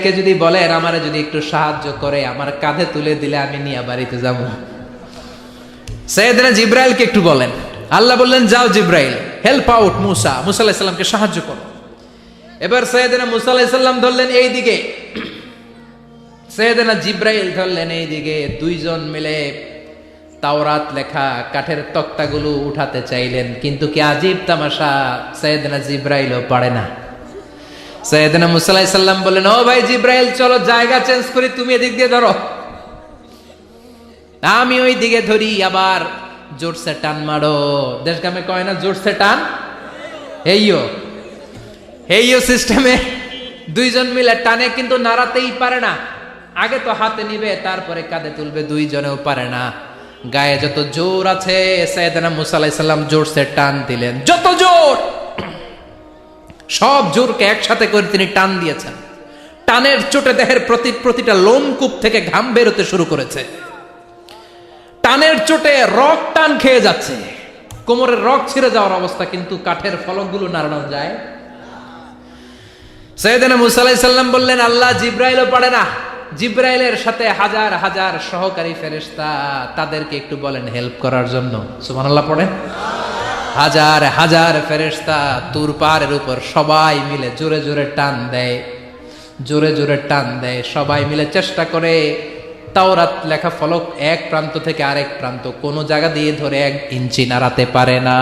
কে যদি বলেন আমারে যদি একটু সাহায্য করে আমার কাঁধে তুলে দিলে আমি নিয়ে বাড়িতে যাব। সাইয়েদনা জিব্রাইলকে একটু বলেন। আল্লাহ বললেন যাও জিব্রাইল, হেল্প আউট মুসা, মুসা আলাইহিস সালামকে সাহায্য করো। এবার সাইয়েদনা মুসা আলাইহিস সালাম ধরলেন এই দিকে, সাইয়েদনা জিব্রাইল ধরলেন এই দিকে। দুইজন মিলে তাওরাত লেখা কাঠের তক্তাগুলো উঠাতে চাইলেন, কিন্তু কি আজীব তামাশা, সাইয়েদনা জিব্রাইলও পারে না। সাইয়েদনা মুসা আলাইহিস সালাম বললেন ও ভাই জিব্রাইল চলো জায়গা চেঞ্জ করি, তুমি এদিক দিয়ে ধরো, আমি ওই দিকে ধরি, আবার জোরসে টান মারো। দেশগামে কয় না জোরসে টান, হেইও সিস্টেমে দুইজন মিলে টানে, কিন্তু নাড়াতেই পারে না। আগে তো হাতে নিবে তারপরে কাঁধে তুলবে, দুইজনেও পারে না। গায়ে যত জোর আছে সাইয়েদনা মুসা আলাইহিস সালাম জোরসে টান দিলেন, যত জোর, সব জোরকে একসাথে করে তিনি টান দিয়েছেন। টানের চোটে দেহের প্রতিটা লোমকূপ থেকে ঘাম বেরোতে শুরু করেছে। টানের চোটে রক টান খেয়ে যাচ্ছে, কোমরের রক ছিঁড়ে যাওয়ার অবস্থা, কিন্তু কাঠের ফলকগুলো নাড়ানো যায়। সাইয়েদনা মুসা আলাইহিস সালাম বললেন আল্লাহ জিব্রাইলও পারে না, জিব্রাইলের সাথে হাজার হাজার সহকারী ফেরেশতা, তাদেরকে একটু বলেন হেল্প করার জন্য। সুবহানাল্লাহ পড়েন। হাজার হাজার ফেরেশতা তুর পাহাড়ের উপর সবাই মিলে জোরে জোরে টান দেয়, জোরে জোরে টান দেয়। সবাই মিলে চেষ্টা করে তাওরাত লেখা ফলক এক প্রান্ত থেকে আরেক প্রান্ত কোনো জায়গা দিয়ে ধরে 1 ইঞ্চি নাড়াতে পারে না।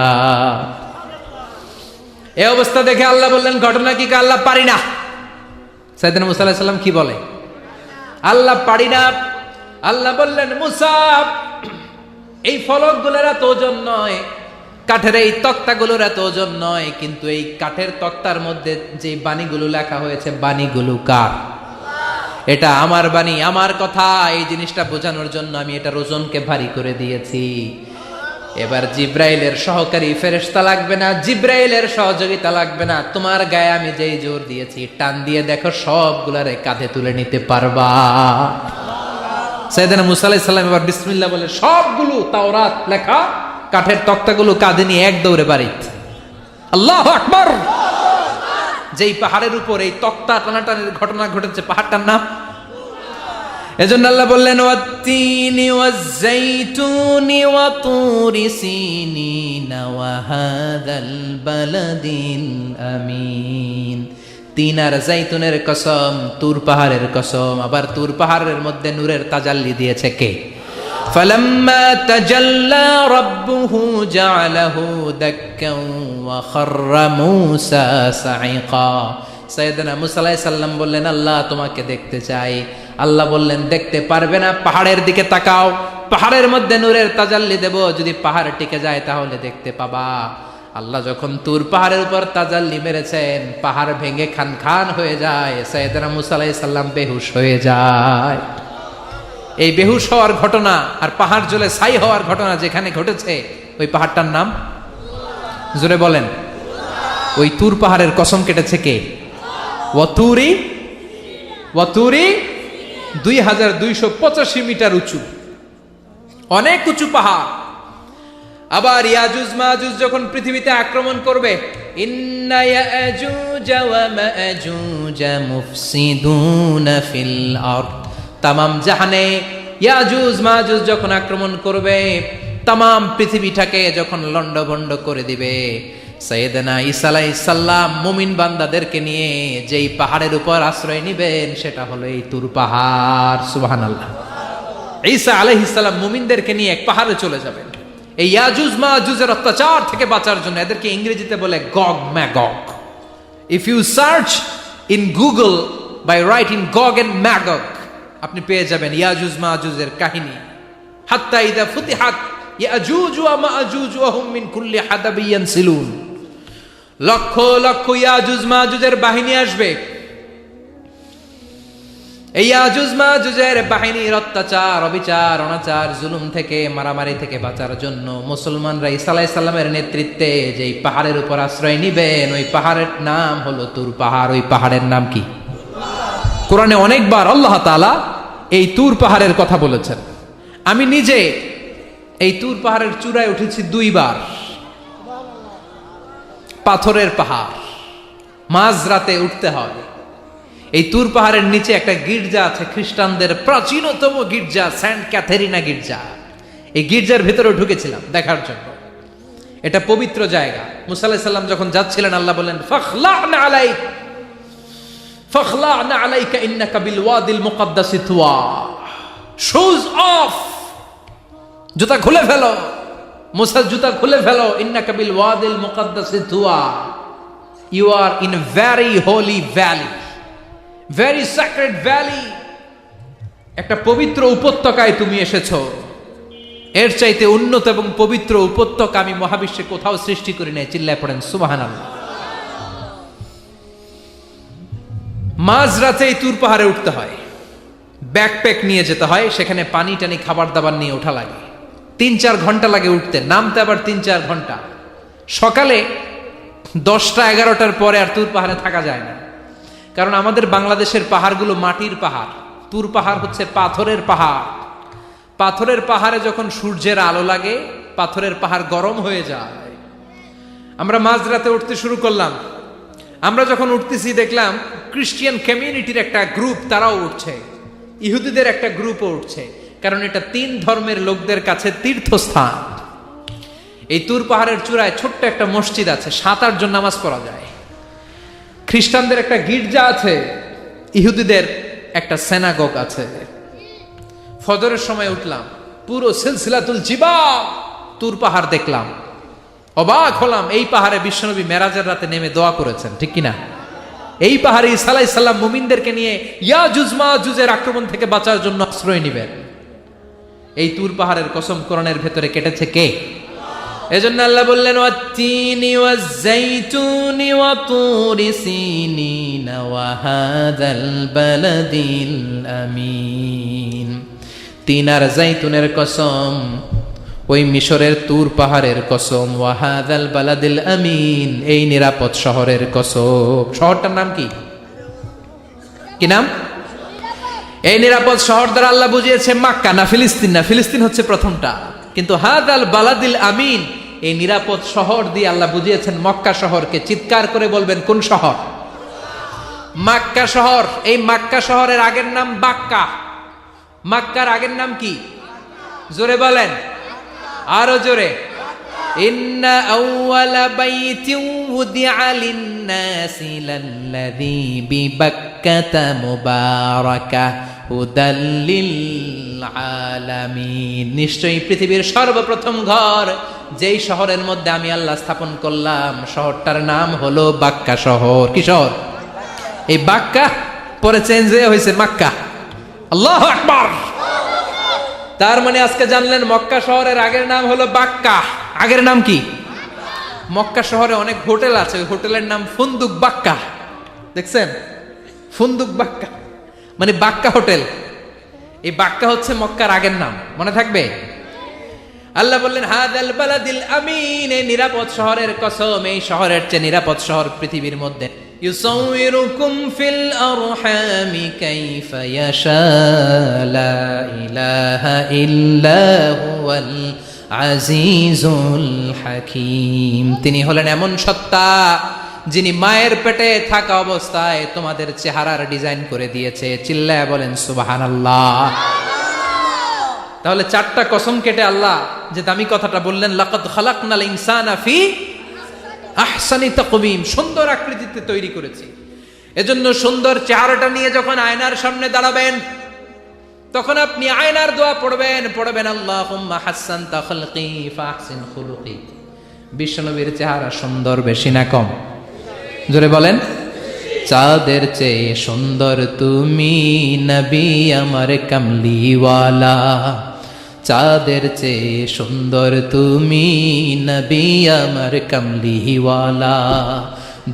এই অবস্থা দেখে আল্লাহ বললেন ঘটনা কি? আল্লাহ পারি না। সাইয়েদনা মুসা আলাইহিস সালাম কি বলে? আল্লাহ পারি না। আল্লাহ বললেন মুসা, এই ফলকগুলোর এত ওজন নয়, কাঠের এই তক্তাগুলোর এত ওজন নয়, কিন্তু এই কাঠের তক্তার মধ্যে যে বাণীগুলো লেখা হয়েছে, বাণীগুলো কার? এটা আমার বাণী, আমার কথা। এই জিনিসটা বোঝানোর জন্য আমি এটার ওজনকে ভারী করে দিয়েছি। এবার জিব্রাইলের সহকারী ফেরেশতা লাগবে না, জিব্রাইলের সহযোগিতা লাগবে না, তোমার গায়ে আমি যেই জোর দিয়েছি টান দিয়ে দেখো সবগুলারে কাঁধে তুলে নিতে পারবা। সাইয়েদনা মুসা আলাইহিস সালাম এবার বিসমিল্লাহ বলে সবগুলো তাওরাত লেখা কাঠের তক্তাগুলো কাঁধে নিয়ে এক দৌড়ে বাড়িতে। আল্লাহু আকবার। যেই পাহাড়ের উপর এই তক্তা টানাটানির ঘটনা ঘটেছে, পাহাড়টার নাম, এজন্য আল্লাহ বললেন ওয়াত্তিনি ওয়াজ-যাইতুনি ওয়া তুরি সিনিনা ওয়া হাযাল বালাদিল আমিন। তিন আর যাইতুনের কসম, তুর পাহাড়ের কসম। আবার তুর পাহাড়ের মধ্যে নূরের তাজাল্লি দিয়েছে কে? ফালাম্মা তাজাল্লা রাব্বুহু জাআলাহু দাক্কান ওয়া খাররা মূসা সাঈকা। সাইয়েদনা মুসা আলাইহিস সালাম বললেন আল্লাহ তোমাকে দেখতে চাই। আল্লাহ বললেন দেখতে পারবে না, পাহাড়ের দিকে তাকাও, পাহাড়ের মধ্যে নূরের তাজাল্লি দেব, যদি পাহাড় টিকে যায় তাহলে দেখতে পাবা। আল্লাহ যখন তুর পাহাড়ের উপর তাজাল্লি মেরেছেন, পাহাড় ভেঙে খান খান হয়ে যায়, সাইয়েদনা মুসা আলাইহিস সালাম বেহুশ হয়ে যায়। এই বেহুশ হওয়ার ঘটনা আর পাহাড় জ্বলে ছাই হওয়ার ঘটনা যেখানে ঘটেছে, ওই পাহাড়টার নাম জোরে বলেন। ওই তুর পাহাড়ের কসম কেটেছে কে? ওয়াতুরি, ওয়াতুরি 2285 মিটার উঁচু, অনেক উঁচু পাহাড়। আবার ইয়াজুজ মাজুজ যখন পৃথিবীতে আক্রমণ করবে, ইন্না ইয়াজুজ ওয়া মাজুজ মুফসিদুনা ফিল আরদ, তামাম জাহানে ইয়াজুজ মাজুজ যখন আক্রমণ করবে, তামাম পৃথিবীটাকে যখন লন্ডভন্ড করে দিবে, সাইয়েদনা ঈসা আলাইহিস সালাম মুমিন বান্দাদেরকে নিয়ে যেই পাহাড়ের উপর আশ্রয় নেবেন সেটা হলো এই তুর পাহাড়। সুবহানাল্লাহ। ঈসা আলাইহিস সালাম মুমিনদেরকে নিয়ে এক পাহাড়ে চলে যাবেন এই ইয়াজুজ মাজুজের অত্যাচার থেকে বাঁচার জন্য। এদেরকে ইংরেজিতে বলে Gog Magog. If you search in Google by writing Gog and Magog, আপনি পেয়ে যাবেন ইয়াজুজ মাজুজের কাহিনী। হাত্তা ইযা ফুতিহাত ইয়াজুজ ওয়া মাজুজ ওয়া হুম মিন কুল্লি হাদাবিন ইয়ানসিলুন, লক্ষ লক্ষ ইয়াজুজ মাজুজের বাহিনী আসবে। এই ইয়াজুজ মাজুজের বাহিনীর অত্যাচার, অবিচার, অনাচার, জুলুম থেকে, মারামারি থেকে বাঁচার জন্য মুসলমানরা ঈসা আলাইহিস সালামের নেতৃত্বে যেই পাহাড়ের উপর আশ্রয় নিবেন, ওই পাহাড়ের নাম হলো তুর পাহাড়। ওই পাহাড়ের নাম কি? কোরআনে অনেকবার আল্লাহ তাআলা এই তুর পাহাড়ের কথা বলেছেন। আমি নিজে এই তুর পাহাড়ের চূড়ায় উঠেছি 2 বার। পাথরের পাহাড়, মাঝরাতে উঠতে হয়। এই তুর পাহাড়ের নিচে একটা গির্জা আছে, খ্রিস্টানদের প্রাচীনতম গির্জা, সেন্ট ক্যাথেরিনা গির্জা। এই গির্জার ভেতরে ঢুকেছিলাম দেখার জন্য। এটা পবিত্র জায়গা। মুসা আলাইহিস সালাম যখন যাচ্ছিলেন, আল্লাহ বলেন ফাখলা'না আলাইক ফাখলা'না আলাইকা ইন্নাকা বিল ওয়াদিল মুকাদ্দাসি তুয়া। শুজ অফ, জুতা খুলে ফেলো। মুসা জুতা খুলে ফেলো। ইন্নাকা বিল ওয়াদিল মুকাদ্দাসি তুয়া, you are in a very holy valley, very sacred valley. একটা পবিত্র উপত্যকায় তুমি এসেছো। এর চাইতে উন্নত এবং পবিত্র উপত্যকা আমি মহাবিশ্বে কোথাও সৃষ্টি করি নাই। চিল্লায় পড়েন সুবহানাল্লাহ। মাঝরাতে এই তুর পাহাড়ে উঠতে হয়, ব্যাকপ্যাক নিয়ে যেতে হয়, সেখানে পানি টানি খাবার দাবার নিয়ে ওঠা লাগে। 3-4 ঘন্টা লাগে উঠতে, নামতে আবার 3-4 ঘন্টা। সকালে 10টা-11টার পরে আর তুর পাহাড়ে থাকা যায় না, কারণ আমাদের বাংলাদেশের পাহাড়গুলো মাটির পাহাড়, তুর পাহাড় হচ্ছে পাথরের পাহাড়। পাথরের পাহাড়ে যখন সূর্যের আলো লাগে, পাথরের পাহাড় গরম হয়ে যায়। আমরা মাঝরাতে উঠতে শুরু করলাম। আমরা যখন উঠতেছি দেখলাম ক্রিশ্চিয়ান কমিউনিটির একটা গ্রুপ, তারাও উঠছে, ইহুদিদের একটা গ্রুপও উঠছে, কারণ এটা 3 ধর্মের লোকদের কাছে তীর্থস্থান। এই তুর পাহাড়ের চূড়ায় ছোট্ট একটা মসজিদ আছে, 7-8 জন নামাজ পড়া যায়। খ্রিস্টানদের একটা গির্জা আছে, ইহুদিদের একটা সিনাগগ আছে। ফজরের সময় উঠলাম, পুরো সিলসিলাতুল জিবাল তুর পাহাড় দেখলাম, অবাক হলাম। এই পাহাড়ে বিশ্বনবী মেরাজের রাতে নেমে দোয়া করেছেন, ঠিক কিনা? এই পাহাড়ে ঈসা আলাইহিস সালাম মুমিনদেরকে নিয়ে ইয়াজুজ মাজুজের আক্রমণ থেকে বাঁচার জন্য আশ্রয় নেবেন। এই তুর পাহাড়ের কসম কোরআনের ভেতরে কেটেছে কে? এজন্য আল্লাহ বললেন ওয়াত-তিনি ওয়াজ-যাইতুনি ওয়া তুরি সিনিন ওয়া হাযাল বালাদিল আমিন। তিন আর যাইতুনের কসম, ওই মিশরের তুর পাহাড়ের কসম, ওয়া হাযাল বালাদিল আমিন, এই নিরাপদ শহরের কসম। শহরটার নাম কি? কি নাম? এই নিরাপদ শহর দ্বারা আল্লাহ বুঝিয়েছে মক্কা, না ফিলিস্তিন না। ফিলিস্তিন হচ্ছে প্রথমটা, কিন্তু হাযাল বালাদিল আমিন, এই নিরাপদ শহর দিয়ে আল্লাহ বুঝিয়েছেন মক্কা শহরকে। চিৎকার করে বলবেন কোন শহর? মক্কা শহর। এই মক্কা শহরের আগের নাম বাক্কা। মক্কার আগের নাম কি? জোরে বলেন, আরো জোরে। ইন্না আউওয়ালা বাইতিন উদিআ লিন-নাসি লাল্লাযী বিবাক্কাতা মুবারাকা হুদাল লিল আলামিন। নিশ্চয়ই পৃথিবীর সর্বপ্রথম ঘর যেই শহরের মধ্যে আমি আল্লাহ স্থাপন করলাম, শহরটার নাম হলো বাক্কা শহর। কি শহর? এই বাক্কা পরে চেঞ্জ হয়ে হয়েছে মক্কা। আল্লাহু আকবার। তার মানে আজকে জানলেন মক্কা শহরের আগের নাম হলো বাক্কা। আগের নাম কি? মক্কা শহরে অনেক হোটেল আছে, ওই হোটেলের নাম ফুন্দুক বাক্কা। দেখছেন? ফুন্দুক বাক্কা মানে বাক্কা হোটেল। এই বাক্কা হচ্ছে মক্কার আগের নাম, মনে থাকবে? আল্লাহ বললেন হাযাল বালাদিল আমিন, এই নিরাপদ শহরের কসম, এই শহরের চেয়ে নিরাপদ শহর পৃথিবীর মধ্যে। ইউসাউইরুকুম ফিল আরহামি কাইফা ইয়াশা লা ইলাহা ইল্লা হুয়াল আজিজুল হাকিম। তিনি হলেন এমন সত্তা যিনি মায়ের পেটে থাকা অবস্থায় তোমাদের চেহারার ডিজাইন করে দিয়েছে। চিল্লায়া বলেন সুবহানাল্লাহ। তাহলে 4টা কসম কেটে আল্লাহ যে দামি কথাটা বললেন, লাকাদ খালাকনাল ইনসানা ফি আহসানি তাকওয়িম, সুন্দর আকৃতিতে তৈরি করেছি। এজন্য সুন্দর চেহারাটা নিয়ে যখন আয়নার সামনে দাঁড়াবেন, তখন আপনি আয়নার দোয়া পড়বেন আল্লাহুম্মা হাসসানতা খালকি ফাহসিন খুলুকি। বিশ্বনবীর চেহারা সুন্দর বেশি না কম? জোরে বলেন। চাঁদের চেয়ে সুন্দর তুমি নবী আমার কামলিওয়ালা, চাঁদের চেয়ে সুন্দর তুমি নবী আমার কামলিওয়ালা।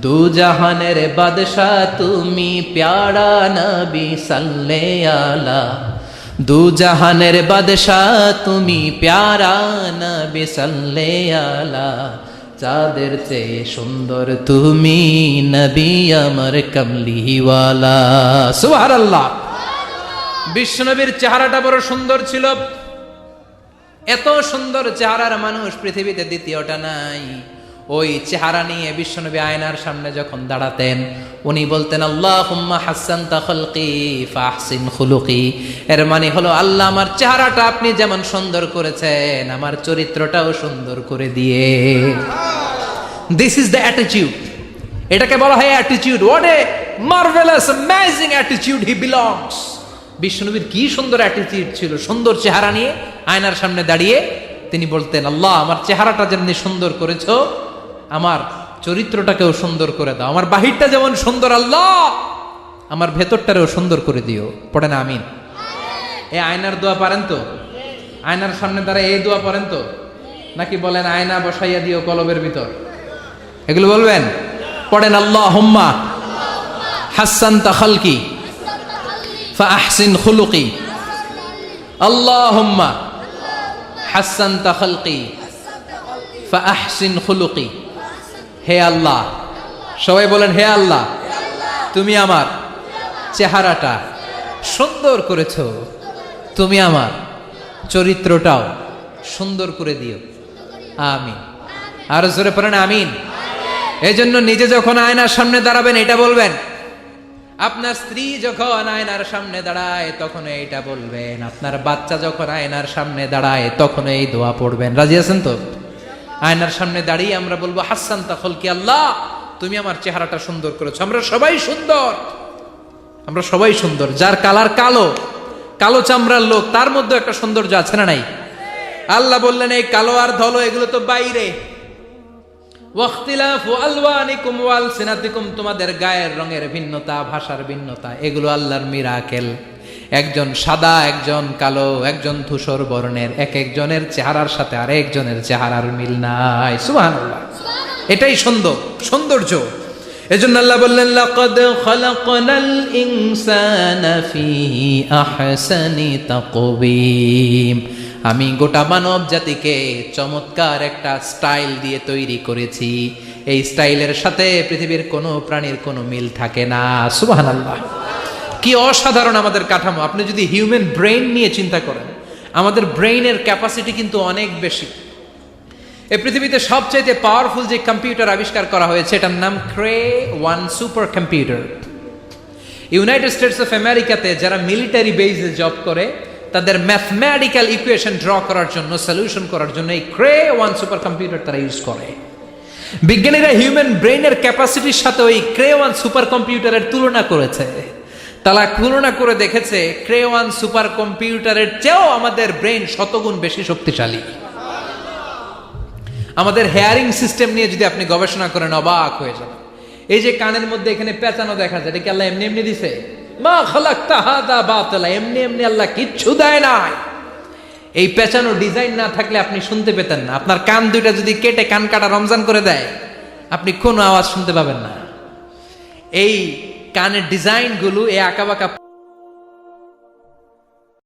দু জাহানের বাদশাহ তুমি প্যারা নবী সাল্লে আলা, দু জাহানের বাদশাহ তুমি প্যারা নবী সাল্লে আলা। চাঁদের চেয়ে সুন্দর তুমি নবী আমার কামলিওয়ালা। সুবহানাল্লাহ। বিশ্বনবীর চেহারাটা বড় সুন্দর ছিল। এত সুন্দর চেহারার মানুষ পৃথিবীতে দ্বিতীয়টা নাই। ওই চেহারা নিয়ে বিশ্বনবী আয়নার সামনে যখন দাঁড়াতেন উনি বলতেন আল্লাহুম্মা হাসসানতা খালকি ফাহসিন খুলুকি। এর মানে হলো আল্লাহ আমার চেহারাটা আপনি যেমন সুন্দর করেছেন আমার চরিত্রটাও সুন্দর করে দিয়ে। দিস ইজ দ্য অ্যাটিটিউড, এটাকে বলা হয় attitude. What a marvellous amazing attitude he belongs. বিশ্বনবীর কি সুন্দর অ্যাটিটিউড ছিল, সুন্দর চেহারা নিয়ে আয়নার সামনে দাঁড়িয়ে তিনি বলতেন আল্লাহ আমার চেহারাটা যেমনি সুন্দর করেছো আমার চরিত্রটাকেও সুন্দর করে দাও, আমার বাহিরটা যেমন সুন্দর আল্লাহ আমার ভেতরটারেও সুন্দর করে দিও। পড়ে না আমিন? এই আয়নার দোয়া পারেন তো? আয়নার সামনে দাঁড়ায় এই দোয়া পারেন তো? নাকি বলেন আয়না বসাইয়া দিও কলবের ভিতর? এগুলো বলবেন? পড়েন আল্লাহুম্মা হাসসানতা খালকি ফাহসিন খুলুকি। আল্লাহুম্মা হাসসানতা খালকি ফাহসিন খুলুকি। হে আল্লাহ, সবাই বলেন হে আল্লাহ তুমি আমার চেহারাটা সুন্দর করেছো, তুমি আমার চরিত্রটাও সুন্দর করে দিও। আমিন। আর জোরে পড়েন আমিন। এই জন্য নিজে যখন আয়নার সামনে দাঁড়াবেন এটা বলবেন, আপনার স্ত্রী যখন আয়নার সামনে দাঁড়ায় তখন এইটা বলবেন, আপনার বাচ্চা যখন আয়নার সামনে দাঁড়ায় তখন এই দোয়া পড়বেন। রাজি আছেন তো? আয়নার সামনে দাঁড়িয়ে আমরা বলবো হাসসানতা খালকি, আল্লাহ তুমি আমার চেহারাটা সুন্দর করেছো। আমরা সবাই সুন্দর, আমরা সবাই সুন্দর। যার কালার কালো, কালো চামড়ার লোক, তার মধ্যে একটা সৌন্দর্য আছে না নাই? আল্লাহ বললেন এই কালো আর ধলো এগুলো তো বাইরে, ওয়াখতিলাফু আলওয়ানিকুম ওয়া আলসিনাতিকুম, তোমাদের গায়ের রঙের ভিন্নতা, ভাষার ভিন্নতা, এগুলো আল্লাহর মিরাকেল। একজন সাদা, একজন কালো, একজন ধূসর বর্ণের, এক একজনের চেহারার সাথে আরেকজনের চেহারার মিল নাই। সুবহানাল্লাহ, এটাই সৌন্দর্য। এজন্য আল্লাহ বললেন লাকাদ খালাকনাল ইনসানা ফি আহসানি তাকওয়িম, আমি গোটা মানব জাতিকে চমৎকার একটা স্টাইল দিয়ে তৈরি করেছি। এই স্টাইলের সাথে পৃথিবীর কোনো প্রাণীর কোনো মিল থাকে না। সুবহানাল্লাহ, কি অসাধারণ আমাদের কাঠামো। আপনি যদি হিউম্যান ব্রেইন নিয়ে চিন্তা করেন, আমাদের ব্রেইনের ক্যাপাসিটি কিন্তু অনেক বেশি। এই পৃথিবীতে সবচাইতে পাওয়ারফুল যে কম্পিউটার আবিষ্কার করা হয়েছে এটার নাম Cray one supercomputer. United States of আমেরিকাতে যারা মিলিটারি বেজে জব করে তাদের ম্যাথমেটিক্যাল ইকুয়েশন ড্র করার জন্য, সলিউশন করার জন্য এই ক্রে-1 সুপার কম্পিউটার তারা ইউজ করে। বিজ্ঞানীরা হিউম্যান ব্রেইনের ক্যাপাসিটির সাথে ওই ক্রে-1 সুপার কম্পিউটারের তুলনা করেছে। তারা তুলনা করে দেখেছে ক্রে-1 সুপার কম্পিউটারের চেয়েও আমাদের ব্রেইন শতগুণ বেশি শক্তিশালী। আমাদের হেয়ারিং সিস্টেম নিয়ে যদি আপনি গবেষণা করেন অবাক হয়ে যাবেন। এই যে কানের মধ্যে এখানে পেঁচানো দেখা যায়, এটা কি আল্লাহ এমনি এমনি দিছে? মা খালাকতা হাযা বাতিলা, এমনি এমনি আল্লাহ কিচ্ছু দেয় নাই। এই পেঁচানো ডিজাইন না থাকলে আপনি শুনতে পেতেন না। আপনার কান দুইটা যদি কেটে কান কাটা রমজান করে দেয় আপনি কোনো আওয়াজ শুনতে পাবেন না। এই কানের ডিজাইন গুলো এই আঁকাবাঁকা